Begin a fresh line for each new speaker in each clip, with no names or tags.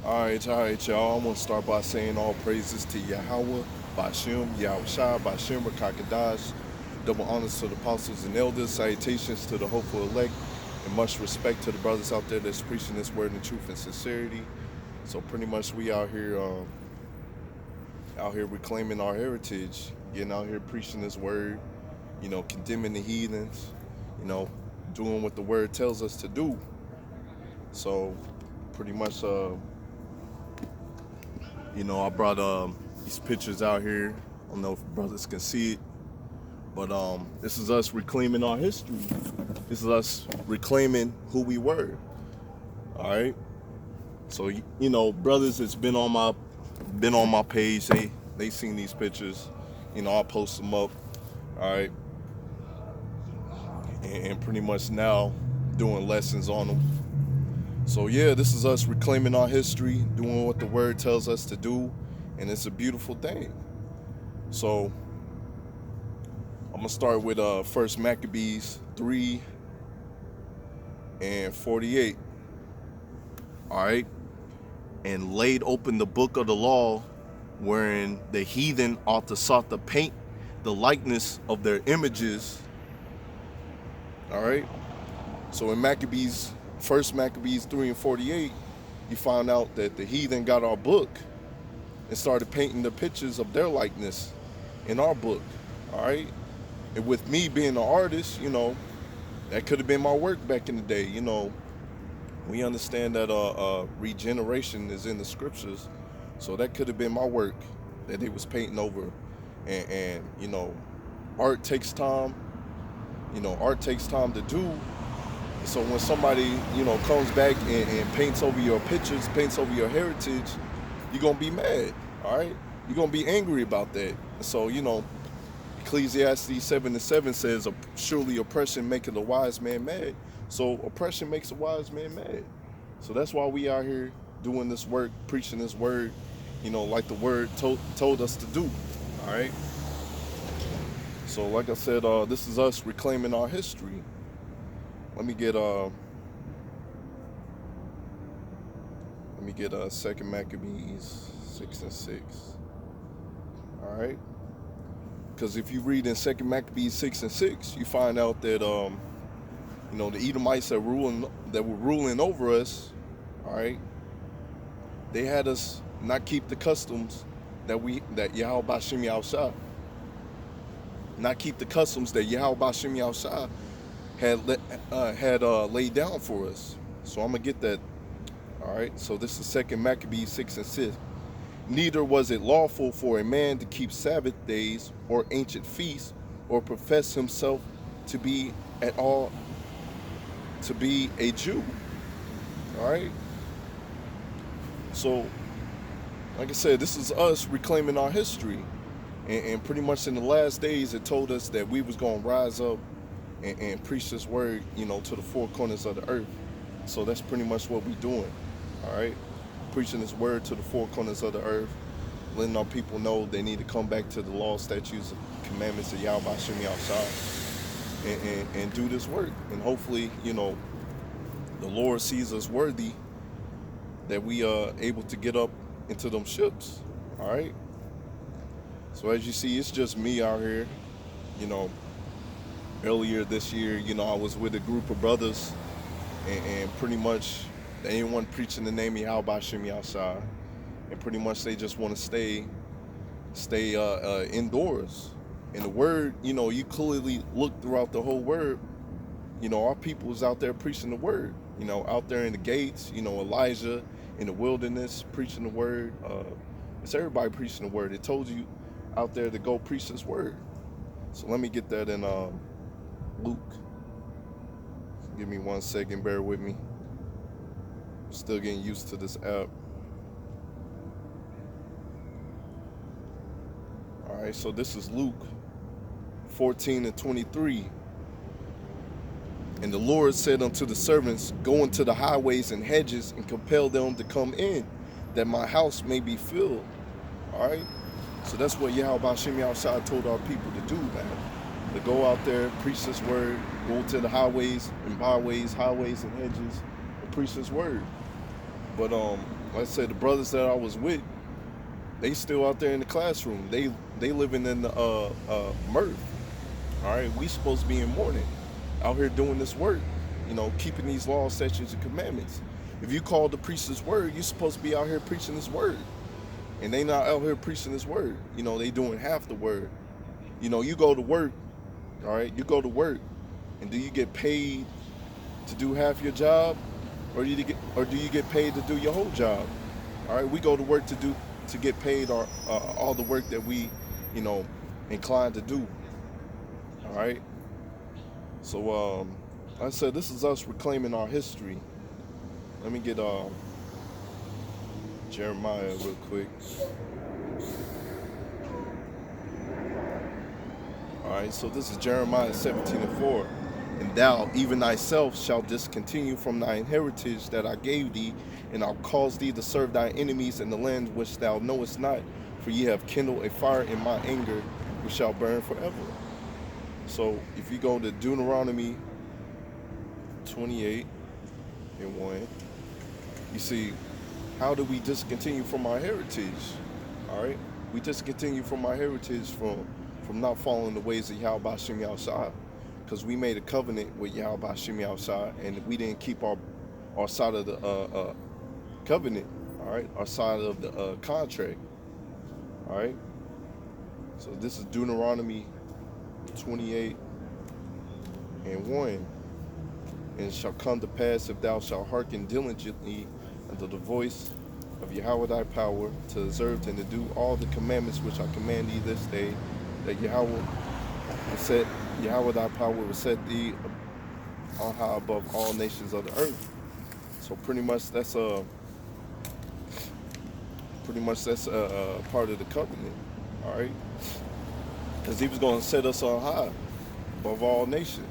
All right, y'all. I want to start by saying all praises to Yahawah Bahasham Yahawashi Rakakadash. Double honors to the apostles and elders. Salutations to the hopeful elect, and much respect to the brothers out there that's preaching this word in truth and sincerity. So pretty much we out here reclaiming our heritage, getting out here preaching this word. Condemning the heathens. You know, doing what the word tells us to do. So pretty much I brought these pictures out here. I don't know if brothers can see it, but this is us reclaiming our history. This is us reclaiming who we were. All right. So brothers that's been on my page, they seen these pictures. I'll post them up. All right, and pretty much now doing lessons on them. So yeah, this is us reclaiming our history, doing what the word tells us to do, and it's a beautiful thing. So I'm gonna start with First Maccabees 3:48. All right, and laid open the book of the law, wherein the heathen ought to sought to paint the likeness of their images. All right. So in First Maccabees 3:48, you find out that the heathen got our book and started painting the pictures of their likeness in our book. All right. And with me being an artist, that could have been my work back in the day. We understand that regeneration is in the scriptures, so that could have been my work that they was painting over. And art takes time. Art takes time to do. So when somebody comes back and paints over your pictures, paints over your heritage, you're gonna be mad. All right, you're gonna be angry about that. So Ecclesiastes 7:7 says, "Surely oppression maketh a wise man mad." So oppression makes a wise man mad. So that's why we out here doing this work, preaching this word, like the word told us to do. All right. So like I said, this is us reclaiming our history. Let me get Second Maccabees 6:6. All right. Because if you read in Second Maccabees 6:6, you find out that the Edomites that were ruling over us, all right, they had us not keep the customs that Yahawah Bahasham Yahawashi, not keep the customs that Yahawah Bahasham Yahawashi had laid down for us. So I'm gonna get that. All right. So this is Second Maccabees 6:6. Neither was it lawful for a man to keep Sabbath days or ancient feasts, or profess himself to be a Jew. All right. So, like I said, this is us reclaiming our history, and pretty much in the last days, it told us that we was gonna rise up and preach this word, to the four corners of the earth. So that's pretty much what we're doing. All right. Preaching this word to the four corners of the earth, letting our people know they need to come back to the law, statutes, and commandments of Yahawah Bahasham Yahawashi and do this work. And hopefully, the Lord sees us worthy that we are able to get up into them ships. All right. So as you see, it's just me out here. Earlier this year, I was with a group of brothers, and pretty much they ain't want preaching the name of Yahawah Bahasham Yahawashi, and pretty much they just want to stay indoors. And the word, you clearly look throughout the whole word. Our people is out there preaching the word. Out there in the gates. Elijah in the wilderness preaching the word. It's everybody preaching the word. It told you out there to go preach this word. So let me get that in Luke. Give me 1 second. Bear with me. Still getting used to this app. All right, so this is Luke 14:23. And the Lord said unto the servants, "Go into the highways and hedges and compel them to come in, that my house may be filled." All right. So that's what Yahawah Bahasham Yahawashi told our people to do, man. To go out there, preach this word, go to the highways and byways, highways and hedges, and preach this word. But like I said, the brothers that I was with, they still out there in the classroom. They living in the mirth. All right, we supposed to be in mourning, out here doing this work, keeping these laws, statutes, and commandments. If you call the priest this word, you're supposed to be out here preaching this word, and they not out here preaching this word. They doing half the word. You go to work, all right, you go to work, and do you get paid to do half your job, or do you get paid to do your whole job? All right, we go to work to get paid all the work that we, inclined to do. All right. So like I said, this is us reclaiming our history. Let me get Jeremiah real quick. All right, so this is Jeremiah 17:4. And thou, even thyself, shalt discontinue from thine heritage that I gave thee, and I'll cause thee to serve thy enemies in the land which thou knowest not, for ye have kindled a fire in my anger, which shall burn forever. So if you go to Deuteronomy 28:1, you see, how do we discontinue from our heritage? All right, we discontinue from our heritage from not following the ways of Yahawah Bahasham Yahawashi, because we made a covenant with Yahawah Bahasham Yahawashi, and we didn't keep our side of the covenant. All right, our side of the contract. All right, so this is Deuteronomy 28:1. And it shall come to pass, if thou shalt hearken diligently unto the voice of Yahawah thy power, to observe and to do all the commandments which I command thee this day, that Yahawah thy power will set thee on high above all nations of the earth. So pretty much that's a part of the covenant. All right, because he was going to set us on high above all nations.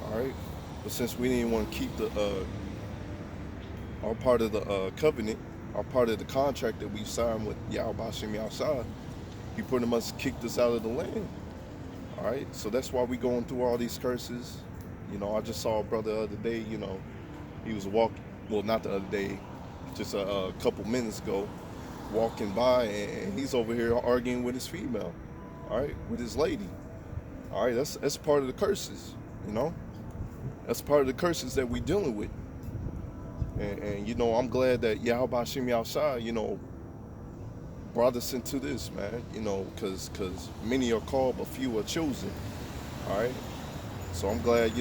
All right, but since we didn't want to keep our part of the covenant, our part of the contract that we signed with Yahawah Bahasham Yahawashi, he pretty much kicked us out of the land. All right, so that's why we going through all these curses. I just saw a brother the other day. He was walking. Well, not the other day, just a couple minutes ago, walking by, and he's over here arguing with his female. All right, with his lady. All right, that's part of the curses. That's part of the curses that we dealing with. And I'm glad that Yahawah Bahasham Yahawashi, brought us into this, man. Because many are called, but few are chosen. All right. So I'm glad,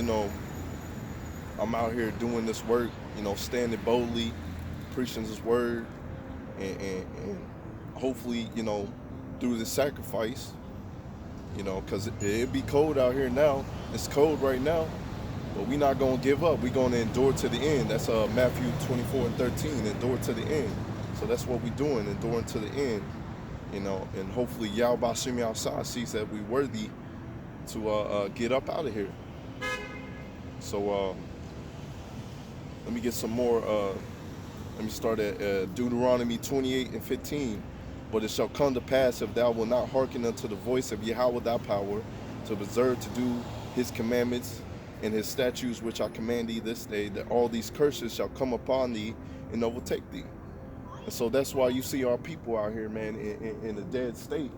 I'm out here doing this work, standing boldly, preaching His word, and hopefully, through this sacrifice, because it'd be cold out here now. It's cold right now. But we're not going to give up. We're going to endure to the end. That's Matthew 24:13, endure to the end. So that's what we're doing, enduring to the end. And hopefully Yahawah Bahasham Yahawashi sees that we're worthy to get up out of here. So let me get some more. Let me start at Deuteronomy 28:15. But it shall come to pass, if thou wilt not hearken unto the voice of Yahawah thy power, to observe to do His commandments and His statutes which I command thee this day, that all these curses shall come upon thee and overtake thee. And so that's why you see our people out here, man, in a dead state.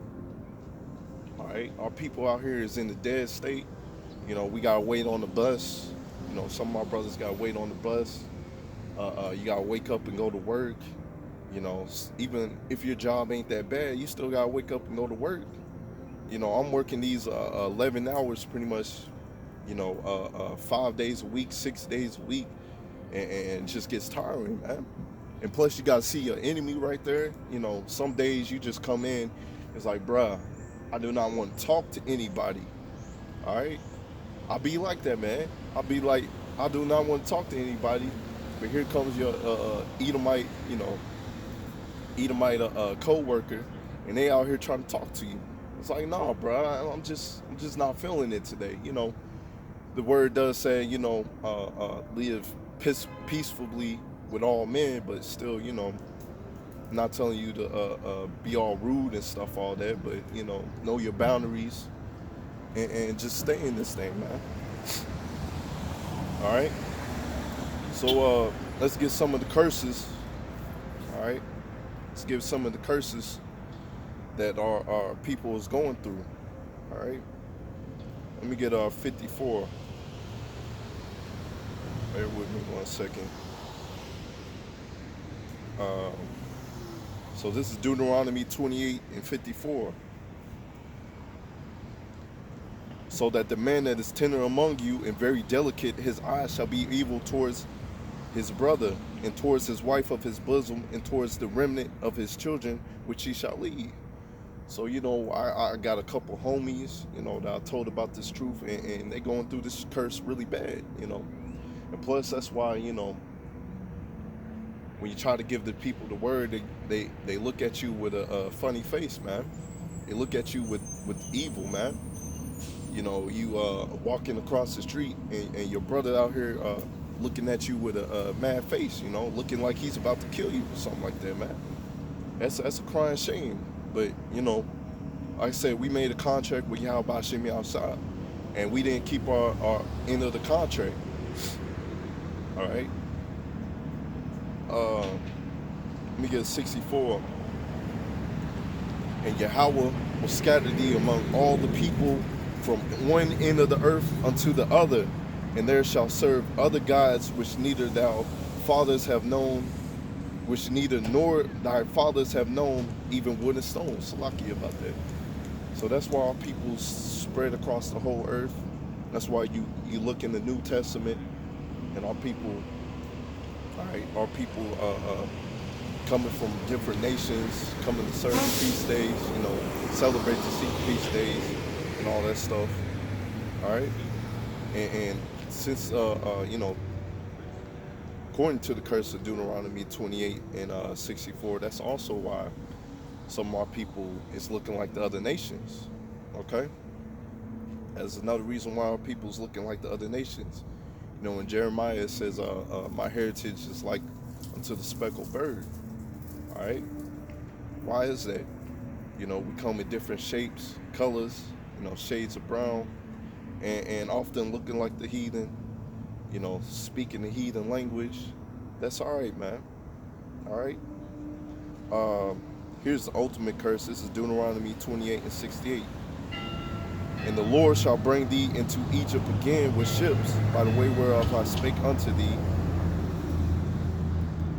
All right, our people out here is in a dead state. We gotta wait on the bus. Some of my brothers gotta wait on the bus. You gotta wake up and go to work. Even if your job ain't that bad, you still gotta wake up and go to work. I'm working these 11 hours pretty much. 5 days a week, 6 days a week, and it just gets tiring, man. And plus, you got to see your enemy right there. Some days you just come in, it's like, bruh, I do not want to talk to anybody. All right? I be like that, man. I be like, I do not want to talk to anybody, but here comes your Edomite, co-worker, and they out here trying to talk to you. It's like, nah, bruh, I'm just not feeling it today, The word does say, live peacefully with all men, but still, not telling you to be all rude and stuff, all that, but, know your boundaries and just stay in this thing, man. All right. So let's get some of the curses. All right, let's give some of the curses that our people is going through. All right, let me get 54. Bear with me 1 second. Um, so this is Deuteronomy 28 and 54. So that the man that is tender among you and very delicate, his eyes shall be evil towards his brother, and towards his wife of his bosom, and towards the remnant of his children, which he shall lead. So, I got a couple homies, that I told about this truth, and they going through this curse really bad, And plus, that's why, when you try to give the people the word, they look at you with a funny face, man. They look at you with evil, man. You walking across the street, and your brother out here looking at you with a mad face, looking like he's about to kill you or something like that, man. That's a crying shame. But, like I said, we made a contract with Yahawah Bahasham Yahawashi, and we didn't keep our end of the contract. All right. Let me get 64. And Yahawah will scatter thee among all the people from one end of the earth unto the other, and there shall serve other gods which neither thy fathers have known, which neither nor thy fathers have known, even wood and stone. Salaki about that. So that's why our people spread across the whole earth. That's why you look in the New Testament, and our people, all right, coming from different nations, coming to certain feast days, celebrate the feast days and all that stuff. All right, and since according to the curse of Deuteronomy 28 and 64, that's also why some of our people is looking like the other nations. Okay, that's another reason why our people is looking like the other nations. In Jeremiah it says, "My heritage is like unto the speckled bird." All right, why is that? We come in different shapes, colors, shades of brown, and often looking like the heathen, speaking the heathen language. That's all right, man. All right. Here's the ultimate curse. This is Deuteronomy 28 and 68. And the Lord shall bring thee into Egypt again with ships, by the way whereof I spake unto thee.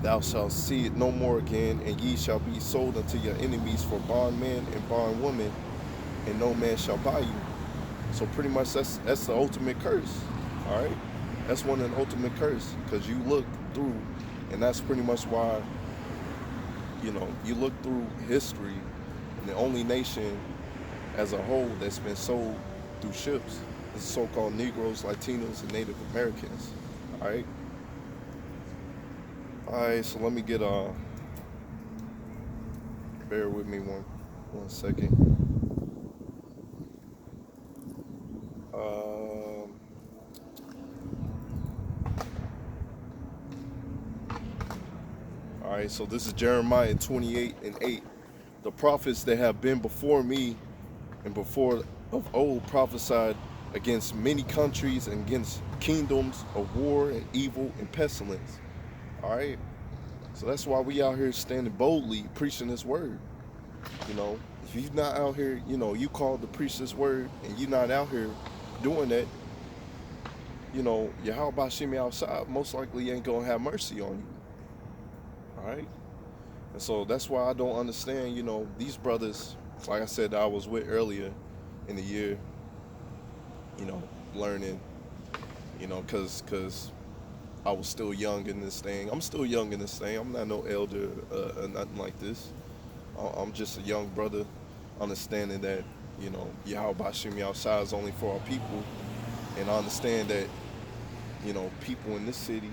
Thou shalt see it no more again, and ye shall be sold unto your enemies for bondmen and bondwomen, and no man shall buy you. So pretty much that's the ultimate curse. All right, that's one of the ultimate curse, because you look through, and that's pretty much why you look through history, and the only nation as a whole that's been sold through ships is the so-called Negroes, Latinos, and Native Americans. All right. All right. So let me get bear with me one second. All right. So this is Jeremiah 28 and 8. The prophets that have been before me and before of old prophesied against many countries and against kingdoms of war and evil and pestilence. All right. So that's why we out here standing boldly preaching this word. If you're not out here, you called to preach this word, and you're not out here doing that, Yahawah Bahasham Yahawashi most likely ain't gonna have mercy on you. All right. And so that's why I don't understand, these brothers, like I said, that I was with earlier in the year, learning, because I was still young in this thing. I'm still young in this thing. I'm not no elder or nothing like this. I'm just a young brother understanding that, Yahawah Bahasham Yahawashi is only for our people. And I understand that, people in this city,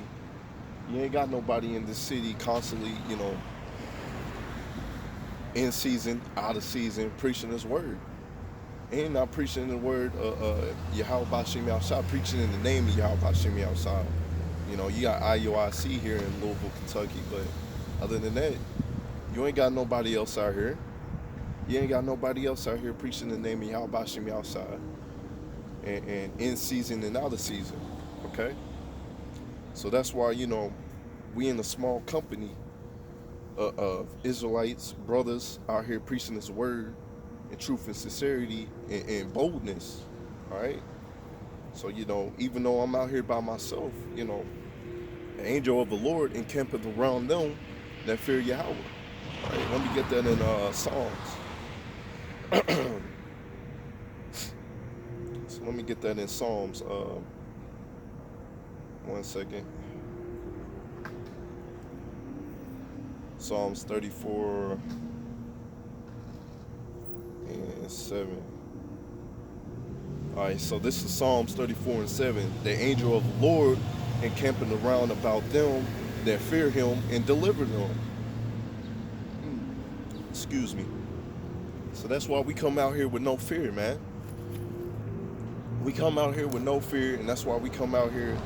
you ain't got nobody in this city constantly, in season, out of season, preaching this word. And not preaching the word Yahawah Bahasham Yahawashi, preaching in the name of Yahawah Bahasham Yahawashi. You got IUIC here in Louisville, Kentucky, but other than that, you ain't got nobody else out here. You ain't got nobody else out here preaching the name of Yahawah Bahasham Yahawashi, and in season and out of season. Okay? So that's why, we in a small company of Israelites, brothers out here preaching His word in truth and sincerity and boldness. All right. So even though I'm out here by myself, the angel of the Lord encampeth around them that fear Yahweh. All right. Let me get that in Psalms. So let me get that in Psalms. 1 second. Psalms 34 and 7. All right, so this is Psalms 34 and 7. The angel of the Lord encamping around about them that fear Him and deliver them. Excuse me. So that's why we come out here with no fear, man. We come out here with no fear, and that's why we come out here,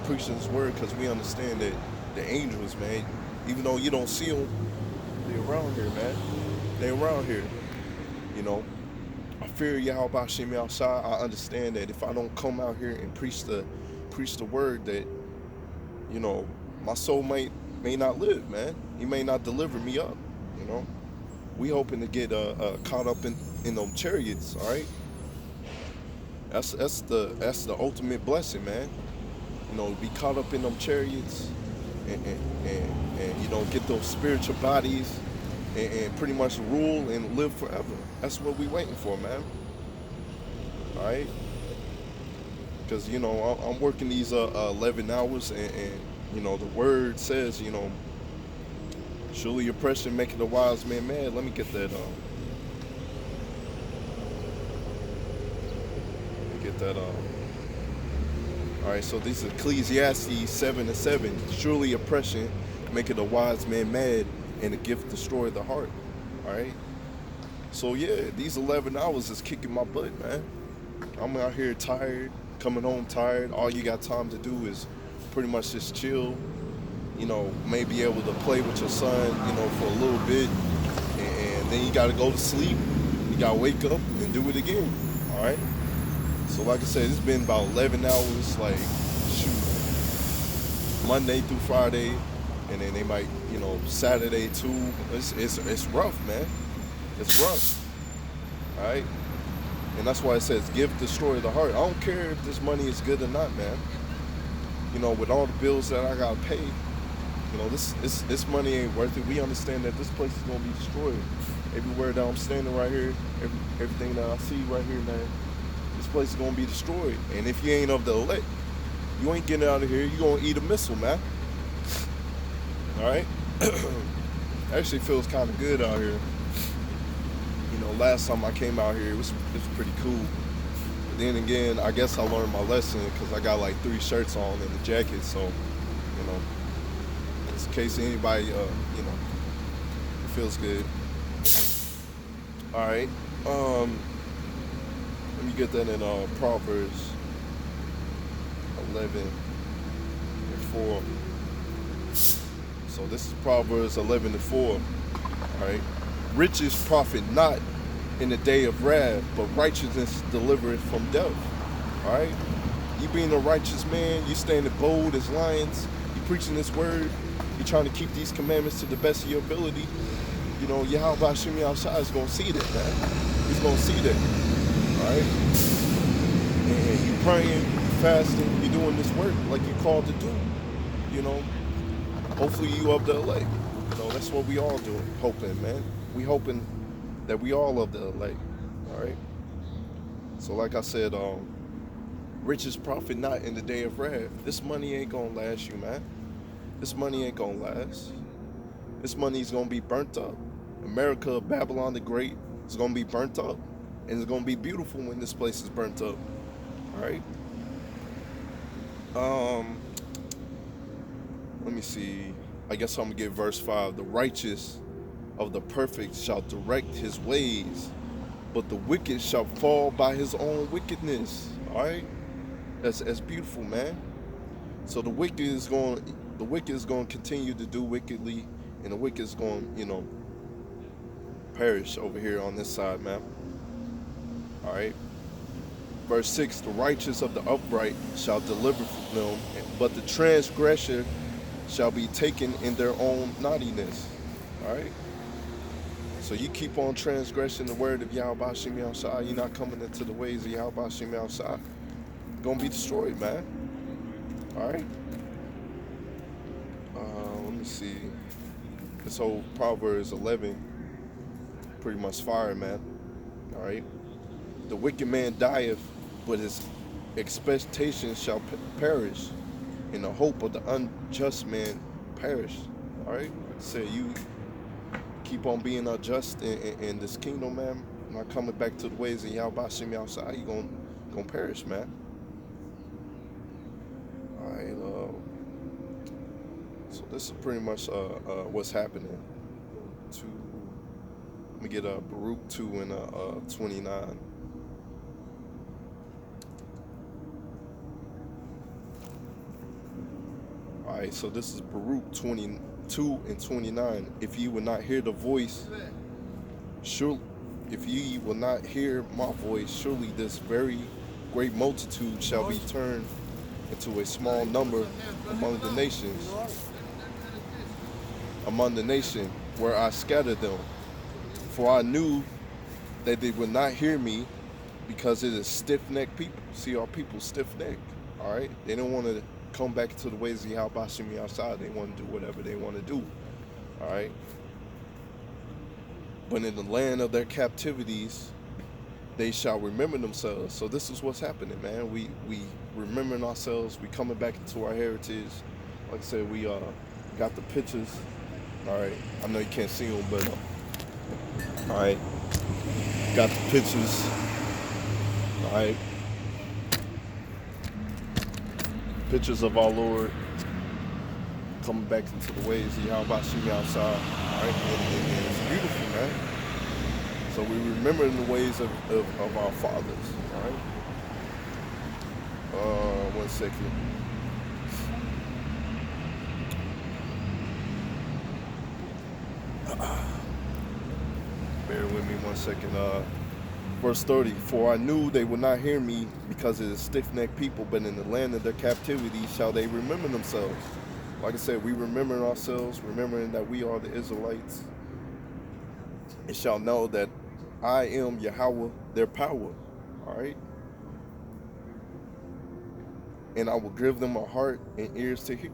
preaching His word, because we understand that the angels, man, even though you don't see them, they're around here, man. They're around here. I fear Yahawah Bahasham Yahawashi. I understand that if I don't come out here and preach the word, that my soul may not live, man. He may not deliver me up. We hoping to get caught up in them chariots. All right. That's the ultimate blessing, man. Be caught up in them chariots and get those spiritual bodies and pretty much rule and live forever. That's what we waiting for, man. All right. Because I'm working these 11 hours and the word says surely oppression making the wise man mad. Let me get that all right, so this is Ecclesiastes 7 and 7. Surely oppression maketh a wise man mad, and a gift destroy the heart. All right. So yeah, these 11 hours is kicking my butt, man. I'm out here tired, coming home tired. All you got time to do is pretty much just chill. Maybe able to play with your son, for a little bit, and then you got to go to sleep. You got to wake up and do it again. All right. So like I said, it's been about 11 hours, like, Monday through Friday, and then they might, Saturday too. It's rough, man. It's rough. All right. And that's why it says, gift destroy the heart. I don't care if this money is good or not, man. With all the bills that I got to pay, this money ain't worth it. We understand that this place is going to be destroyed. Everywhere that I'm standing right here, everything that I see right here, man, this place is going to be destroyed. And if you ain't of the elect, you ain't getting out of here. You're going to eat a missile, man. All right? Actually feels kind of good out here. Last time I came out here, it was pretty cool. But then again, I guess I learned my lesson because I got like 3 shirts on and a jacket. So, just in case anybody, it feels good. All right. Let me get that in Proverbs 11 and 4. So this is Proverbs 11 and 4. All right. Riches profit not in the day of wrath, but righteousness delivereth from death. All right. You being a righteous man, you standing bold as lions, you preaching this word, you trying to keep these commandments to the best of your ability. Yahawah Bahasham Yahawashi is going to see that, man. He's going to see that. All right. And you praying, fasting, you doing this work like you're called to do. Hopefully you of the elect. That's what we all doing, hoping, man. We hoping that we all of the elect. All right. So like I said, riches profit not in the day of wrath. This money ain't gonna last you, man. This money ain't gonna last. This money is gonna be burnt up. America, Babylon the Great, is gonna be burnt up, and it's gonna be beautiful when this place is burnt up. All right. Let me see. I guess I'm gonna get verse 5. The righteous of the perfect shall direct his ways, but the wicked shall fall by his own wickedness. All right. That's beautiful, man. So the wicked is going to continue to do wickedly, and the wicked is going, perish over here on this side, man. All right. Verse 6, the righteous of the upright shall deliver from them, but the transgressor shall be taken in their own naughtiness. All right. So you keep on transgressing the word of Yahawah Bahasham Yahawashi. You're not coming into the ways of Yahawah Bahasham Yahawashi. Gonna be destroyed, man. All right. Let me see. This whole Proverbs 11, pretty much fire, man. All right. The wicked man dieth, but his expectations shall perish, and the hope of the unjust man perish. All right. Like I said, you keep on being unjust in this kingdom, man. Not coming back to the ways of Yahawah Bahasham Yahawashi, you gonna perish, man. All right. So this is pretty much what's happening. Let me get Baruch 2 and 29. All right, so this is Baruch 22 and 29. If you will not hear the voice, if ye will not hear my voice, surely this very great multitude shall be turned into a small number among the nations, where I scattered them. For I knew that they would not hear me, because it is stiff-necked people. See, our people stiff-necked. All right, they don't want to come back to the ways of Yahawah Bahasham Yahawashi. They want to do whatever they want to do. All right. But in the land of their captivities, they shall remember themselves. So this is what's happening, man. We remembering ourselves. We coming back into our heritage. Like I said, we got the pictures. All right. I know you can't see them, but all right. Got the pictures. All right. Pictures of our Lord coming back into the ways of Yahawah Bahasham Yahawashi. All right. And it's beautiful, man. So we remember the ways of our fathers. All right. 1 second. Bear with me 1 second. Verse 30. For I knew they would not hear me, because it is stiff-necked people, but in the land of their captivity shall they remember themselves. Like I said, we remembering ourselves, remembering that we are the Israelites, and shall know that I am Yahawah, their power. All right. And I will give them a heart and ears to hear.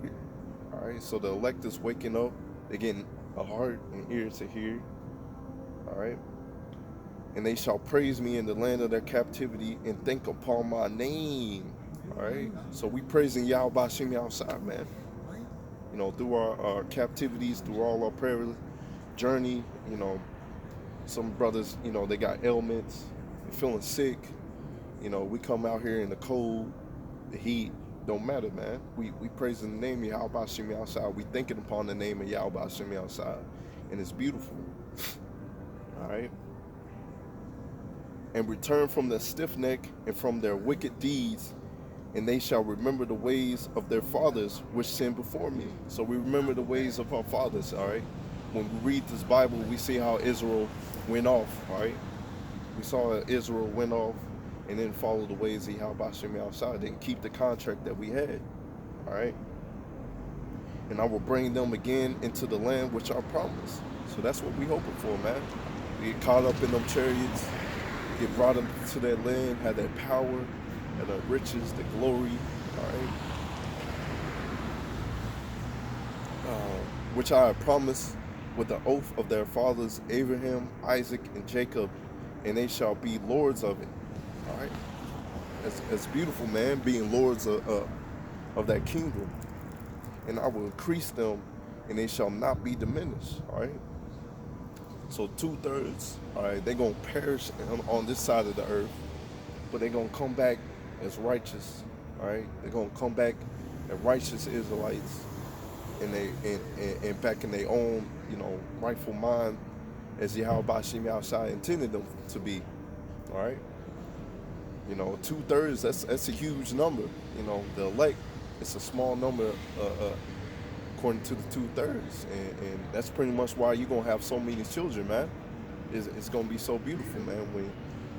All right. So the elect is waking up. They're getting a heart and ears to hear. All right. And they shall praise me in the land of their captivity and think upon my name. All right. So we praising Yahawah Bahasham Yahawashi, man. You know, through our captivities, through all our prayer journey, you know, some brothers, you know, they got ailments, they're feeling sick. You know, we come out here in the cold, the heat, don't matter, man. We praising the name of Yahawah Bahasham Yahawashi. We thinking upon the name of Yahawah Bahasham Yahawashi. And it's beautiful. All right. And return from their stiff neck and from their wicked deeds, and they shall remember the ways of their fathers which sinned before me. So we remember the ways of our fathers, all right? When we read this Bible, we see how Israel went off, all right? We saw Israel went off and didn't follow the ways of Yahawah Bahasham Yahawashi, didn't keep the contract that we had, all right? And I will bring them again into the land which I promised. So that's what we hoping for, man. We get caught up in them chariots, get brought into that land, have that power, have the riches, the glory, all right? Which I have promised with the oath of their fathers Abraham, Isaac, and Jacob, and they shall be lords of it. All right, that's beautiful, man. Being lords of that kingdom, and I will increase them, and they shall not be diminished. All right. So 2/3, all right, they're gonna perish on this side of the earth, but they're gonna come back as righteous. All right, they're gonna come back as righteous Israelites, and and back in their own, you know, rightful mind, as Yahawah Bahasham Yahawashi intended them to be. All right, you know, 2/3, that's a huge number. You know, the elect, it's a small number according to the 2/3, and that's pretty much why you're gonna have so many children, man. It's gonna be so beautiful, man.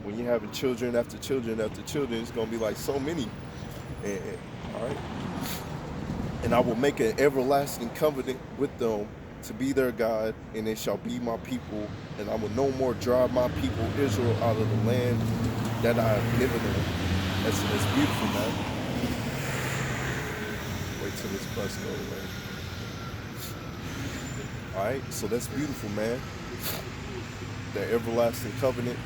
When you're having children after children after children, it's gonna be like so many. All right. And I will make an everlasting covenant with them to be their God, and they shall be my people, and I will no more drive my people Israel out of the land that I have given them. That's beautiful, man. Wait till this bus goes away. All right, so that's beautiful, man. That everlasting covenant,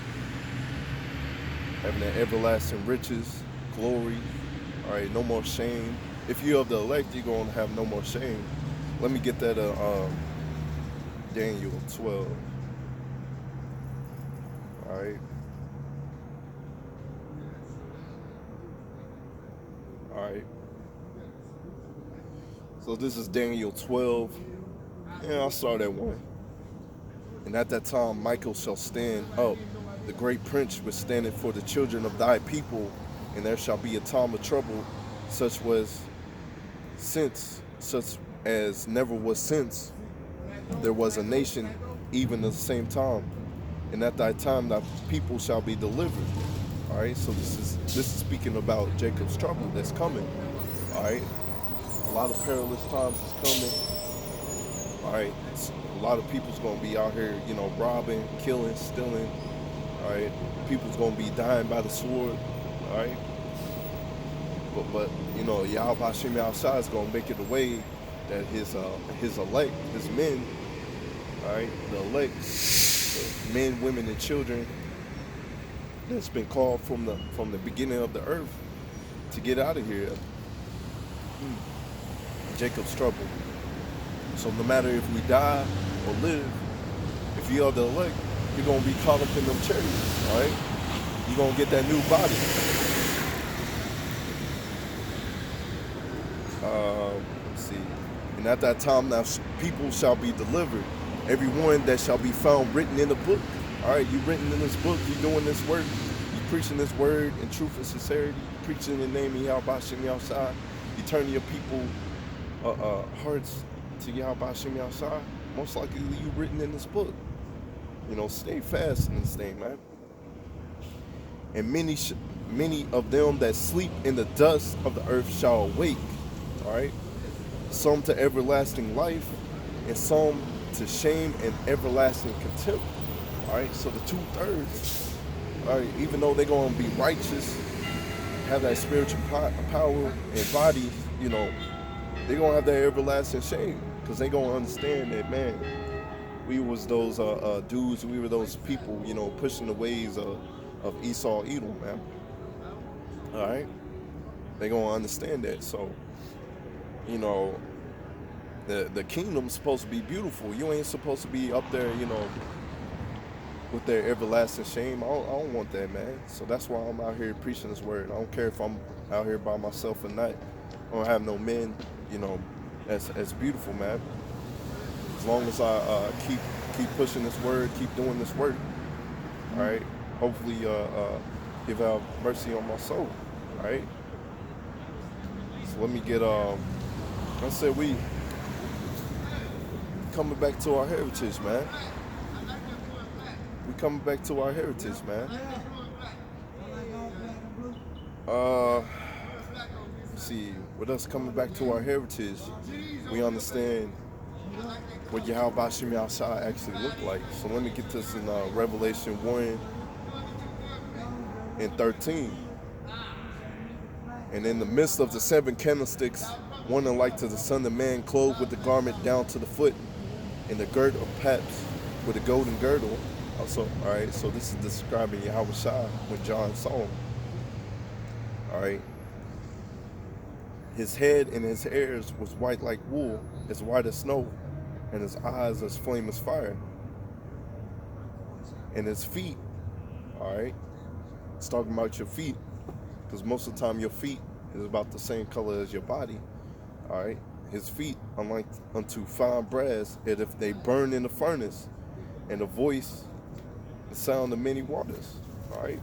having that everlasting riches, glory. All right, no more shame. If you're of the elect, you're going to have no more shame. Let me get that Daniel 12. All right. All right. So this is Daniel 12. And I'll start at 1. And at that time, Michael shall stand up, the great prince was standing for the children of thy people, and there shall be a time of trouble, such as never was since there was a nation, even at the same time. And at thy time, thy people shall be delivered. All right. So this is speaking about Jacob's trouble that's coming. All right. A lot of perilous times is coming. All right. A lot of people's gonna be out here, robbing, killing, stealing. All right. People's gonna be dying by the sword. All right. But Yahawah Bahasham Yahawashi is gonna make it a way that his elect, his men, all right, the elect, the men, women, and children that's been called from the beginning of the earth to get out of here. Jacob's trouble. So no matter if we die or live, if you are the elect, you're gonna be caught up in them chariots, all right? You're gonna get that new body. Let's see. And at that time, now people shall be delivered, everyone that shall be found written in the book. All right, you written in this book, you doing this work, you preaching this word in truth and sincerity, you preaching in the name of Yahawah Bahasham Yahawashi, you turning your people hearts to Yahawah Bahasham Yahawashi. Most likely you written in this book. Stay fast in this thing, man. And many of them that sleep in the dust of the earth shall awake. All right, some to everlasting life, and some to shame and everlasting contempt. All right, so the 2/3. All right, even though they're gonna be righteous, have that spiritual power and body, they're gonna have that everlasting shame, because they're gonna understand that, man, we was those dudes, we were those people, pushing the ways of Esau, Edom, man. All right, they're gonna understand that. So, the kingdom's supposed to be beautiful. You ain't supposed to be up there, with their everlasting shame. I don't want that, man. So that's why I'm out here preaching this word. I don't care if I'm out here by myself or not. I don't have no men, that's beautiful, man. As long as I keep pushing this word, keep doing this work, all right, hopefully give out mercy on my soul, all right? So let me get, I said we coming back to our heritage, man. We coming back to our heritage, man. See, with us coming back to our heritage, we understand what Yahawah Bahasham Yahawashi actually looked like. So let me get this in Revelation 1 and 13. And in the midst of the 7 candlesticks, one like to the Son of Man, clothed with the garment down to the foot, and the girt of paps with a golden girdle. Also, all right, so this is describing Yahawashi when John saw him. All right. His head and his hairs was white like wool, as white as snow, and his eyes as flame as fire. And his feet, all right, it's talking about your feet, because most of the time your feet is about the same color as your body, all right. His feet are like unto fine brass, and if they burn in the furnace, and a voice, the sound of many waters, all right.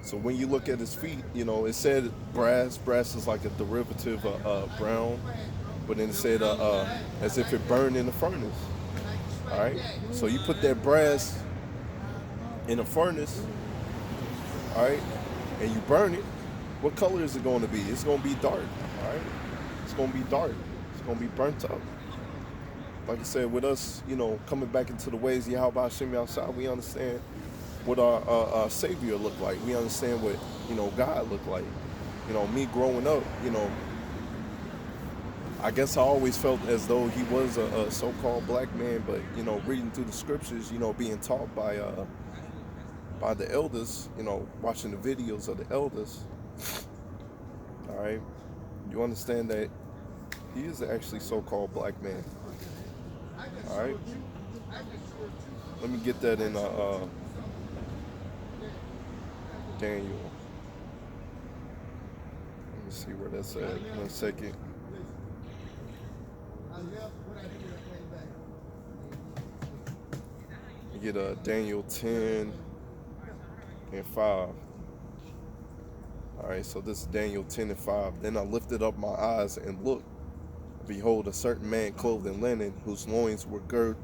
So when you look at his feet, it said brass. Brass is like a derivative of brown, but then it said as if it burned in the furnace. All right. So you put that brass in a furnace, all right, and you burn it. What color is it going to be? It's going to be dark. All right. It's going to be dark. It's going to be burnt up. like I said, with us, coming back into the ways of Yahawah Bahasham Yahawashi, we understand what our Savior looked like. We understand what, God looked like. Me growing up, I guess I always felt as though he was a so-called black man, but, reading through the scriptures, being taught by the elders, watching the videos of the elders, all right, you understand that he is actually so-called black man. All right, let me get that in Daniel. Let me see where that's at. 1 second. You get Daniel 10 and 5. All right, so this is Daniel 10 and 5. Then I lifted up my eyes and looked. Behold, a certain man clothed in linen, whose loins were girt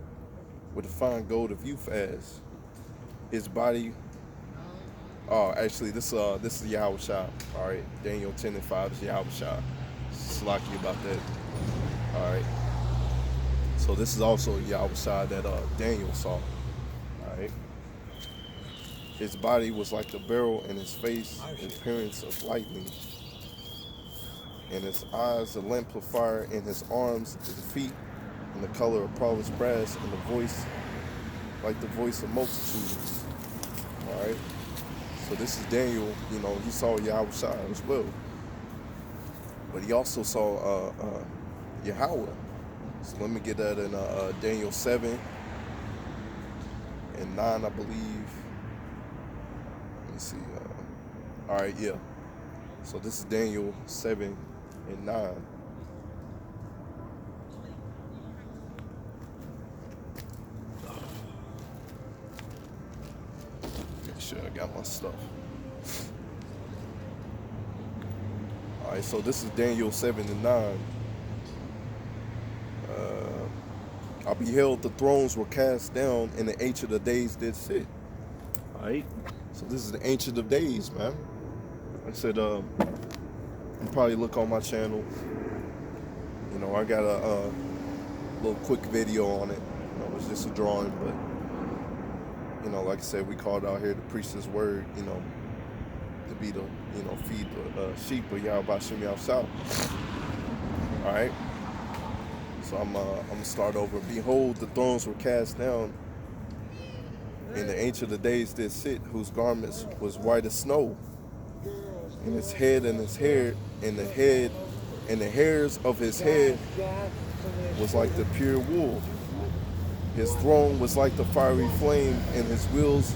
with the fine gold of Uphaz. His body. Oh, actually, this is Yahawashi. All right, Daniel 10 and 5 is Yahawashi. Slacky about that. All right. So this is also Yahawashi that Daniel saw. All right. His body was like the beryl, and his face the appearance of lightning, and his eyes a lamp of fire, and his arms his feet, and the color of polished brass, and the voice like the voice of multitudes. All right. So this is Daniel. He saw Yahawashi as well, but he also saw Yahawah. So let me get that in Daniel 7 and 9, I believe. Let me see. All right, yeah. So this is Daniel 7 and 9. Make sure I got my stuff. All right, so this is Daniel 7 and 9. I beheld the thrones were cast down, and the Ancient of Days did sit. All right. So this is the Ancient of Days, man. I said, you probably look on my channel. I got a little quick video on it. It's just a drawing, but like I said, we called out here to preach this word. To be the, feed the sheep of Yahawah Bahasham Yahawashi. All right. So I'm gonna start over. Behold, the thrones were cast down, and the Ancient of Days did sit, whose garments was white as snow, and his head and his hair, and the hairs of his head was like the pure wool. His throne was like the fiery flame, and his wheels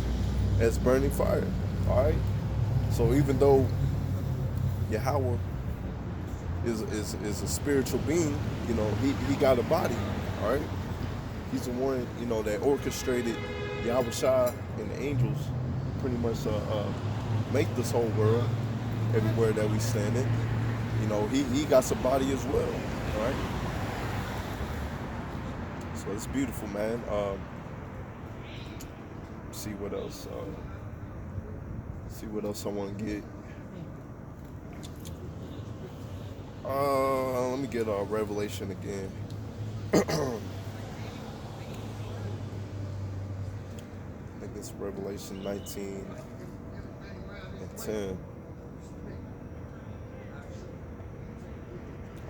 as burning fire. All right. So even though Yahawah is a spiritual being, he got a body, all right? He's the one, that orchestrated Yahawashi and the angels pretty much make this whole world, everywhere that we stand in. He got a body as well, all right? So it's beautiful, man. See what else. See what else I want to get. Let me get Revelation again. I think it's Revelation 19 and 10.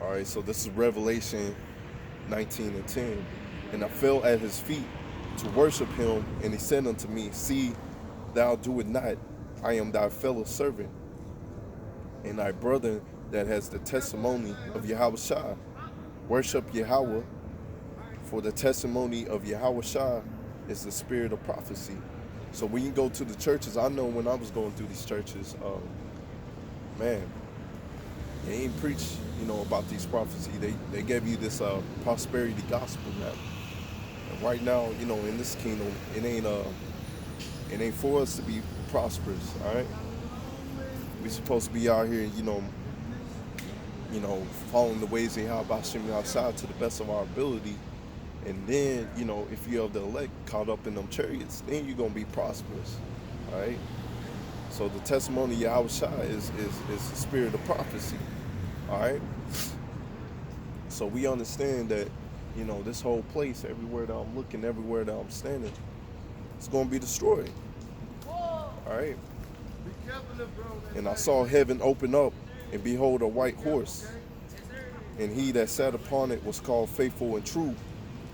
All right, so this is Revelation 19 and 10. And I fell at his feet to worship him, and he said unto me, See, thou do it not. I am thy fellow servant, and thy brother that has the testimony of Yahawashi. Worship Yahawah, for the testimony of Yahawashi is the spirit of prophecy. So when you go to the churches, I know when I was going through these churches, man, they ain't preach, about these prophecy. They gave you this prosperity gospel now. And right now, in this kingdom, it ain't for us to be prosperous, all right? We supposed to be out here, following the ways of Yahawah Bahasham Yahawashi to the best of our ability. And then, if you have the elect caught up in them chariots, then you're going to be prosperous, all right? So the testimony of Yahawashi is the spirit of prophecy, all right? So we understand that, this whole place, everywhere that I'm looking, everywhere that I'm standing, it's going to be destroyed. All right. And I saw heaven open up, and behold, a white horse. And he that sat upon it was called Faithful and True.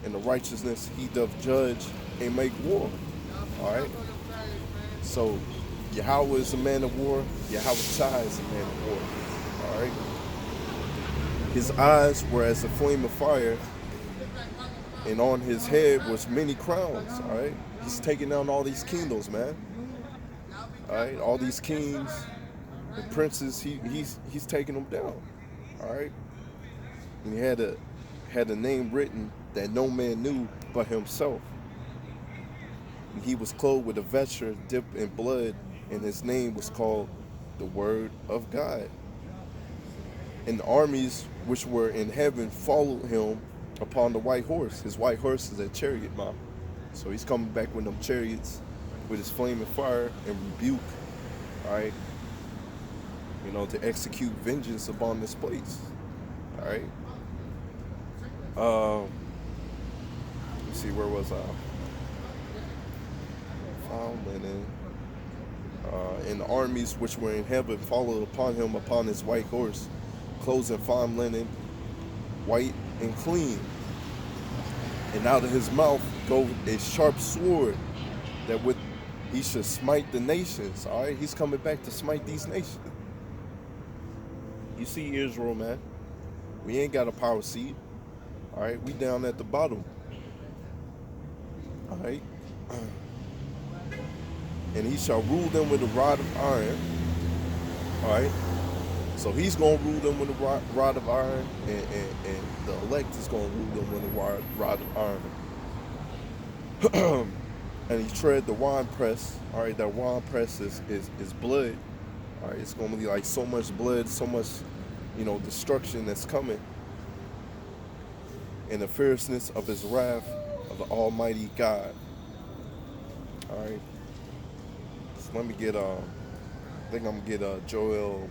And the righteousness he doth judge and make war. All right. So Yahweh is a man of war. Yahawashi is a man of war. All right. His eyes were as a flame of fire, and on his head was many crowns. All right. He's taking down all these kingdoms, man. All right. All these kings and princes, he's taking them down. All right. And he had a name written that no man knew but himself. And he was clothed with a vesture dipped in blood, and his name was called the Word of God. And the armies which were in heaven followed him upon the white horse. His white horse is a chariot mount. So he's coming back with them chariots with his flaming fire and rebuke, all right, to execute vengeance upon this place. All right. Let me see, where was I? Found linen. And the armies which were in heaven followed upon him upon his white horse, clothed in fine linen, white and clean. And out of his mouth goes a sharp sword, that with he should smite the nations. All right, he's coming back to smite these nations. You see, Israel, man, we ain't got a power seat. All right, we down at the bottom. All right. And he shall rule them with a rod of iron. All right. So he's going to rule them with a rod of iron, and the elect is going to rule them with a rod of iron. And he tread the wine press. All right, that wine press is blood. All right, it's going to be like so much blood, so much, destruction that's coming. And the fierceness of his wrath of the Almighty God. All right. So let me get, I think I'm going to get Joel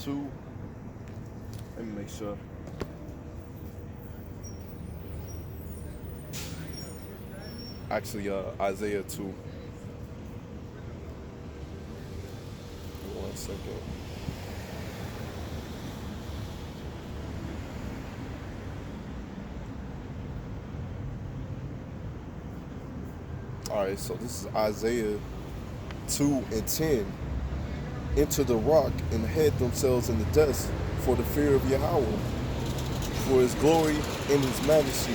2. Let me make sure. Actually, Isaiah 2. 1 second. All right, so this is Isaiah 2 and 10. Enter the rock and hid themselves in the dust for the fear of Yahweh, for his glory and his majesty.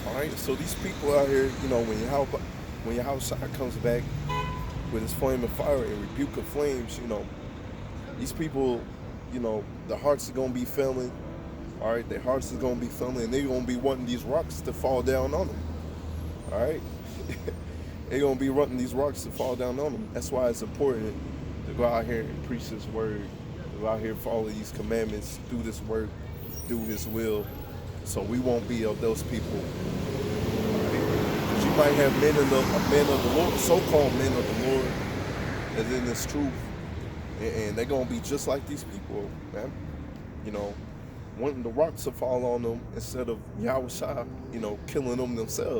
All right, so these people out here, when Yahawah comes back with his flame of fire and rebuke of flames, these people, their hearts are going to be failing. All right, their hearts are going to be failing, and they're going to be wanting these rocks to fall down on them. All right. They're going to be wanting these rocks to fall down on them. That's why it's important to go out here and preach his word, to go out here and follow these commandments, do this work, do his will, so we won't be of those people. Because you might have men of the Lord, so-called men of the Lord, that's in this truth, and they're going to be just like these people, man. Wanting the rocks to fall on them instead of Yahawah, killing them themselves.